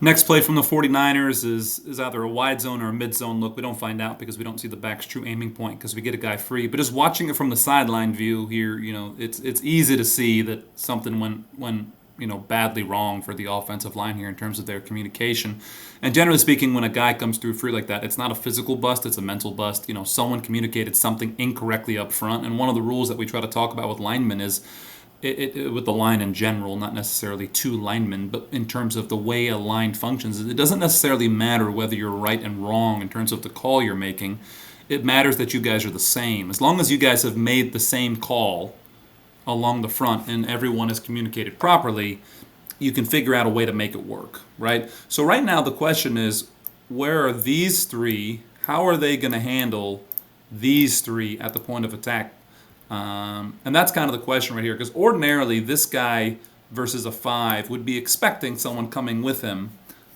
Next play from the 49ers is either a wide zone or a mid zone look. We don't find out because we don't see the back's true aiming point because we get a guy free. But just watching it from the sideline view here, it's easy to see that something went badly wrong for the offensive line here in terms of their communication. And generally speaking, when a guy comes through free like that, it's not a physical bust, it's a mental bust. Someone communicated something incorrectly up front. And one of the rules that we try to talk about with linemen is with the line in general, not necessarily two linemen, but in terms of the way a line functions, it doesn't necessarily matter whether you're right and wrong in terms of the call you're making. It matters that you guys are the same. As long as you guys have made the same call along the front and everyone is communicated properly, you can figure out a way to make it work, right? So right now the question is, where are these three? How are they going to handle these three at the point of attack? And that's kind of the question right here, because ordinarily this guy versus a 5 would be expecting someone coming with him,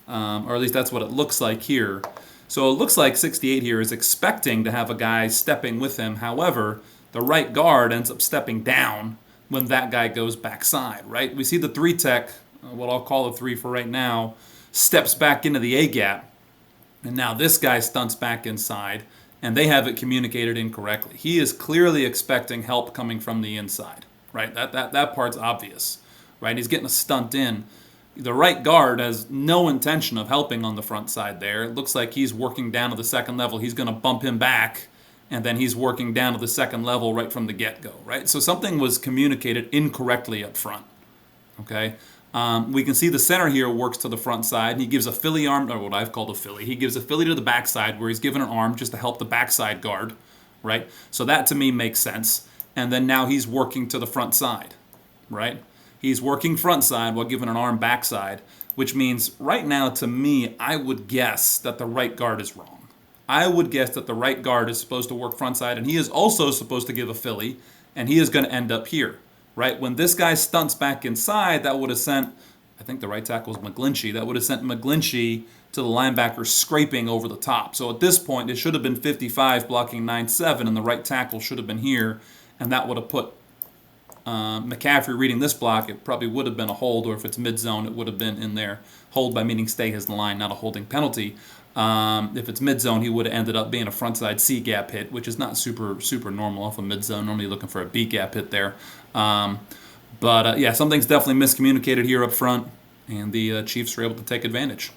or at least that's what it looks like here. So it looks like 68 here is expecting to have a guy stepping with him. However, the right guard ends up stepping down when that guy goes backside, right? We see the 3 tech, what I'll call a 3 for right now, steps back into the A gap, and now this guy stunts back inside, and they have it communicated incorrectly. He is clearly expecting help coming from the inside, right? That part's obvious, right? He's getting a stunt in. The right guard has no intention of helping on the front side there. It looks like he's working down to the second level. He's going to bump him back, and then he's working down to the second level right from the get-go, right? So something was communicated incorrectly up front, okay? We can see the center here works to the front side, and he gives a Philly arm, or what I've called a Philly. He gives a Philly to the backside where he's given an arm just to help the backside guard, right? So that to me makes sense. And then now he's working to the front side, right? He's working front side while giving an arm backside, which means right now to me, I would guess that the right guard is wrong. I would guess that the right guard is supposed to work front side, and he is also supposed to give a Philly, and he is going to end up here. Right, when this guy stunts back inside, that would have sent, I think the right tackle was McGlinchey, that would have sent McGlinchey to the linebacker scraping over the top. So at this point, it should have been 55 blocking 9-7, and the right tackle should have been here, and that would have put McCaffrey reading this block. It probably would have been a hold, or if it's mid-zone, it would have been in there. Hold by meaning stay his line, not a holding penalty. If it's mid-zone, he would have ended up being a frontside C-gap hit, which is not super normal off a mid-zone. Normally you're looking for a B-gap hit there. But something's definitely miscommunicated here up front, and the Chiefs were able to take advantage.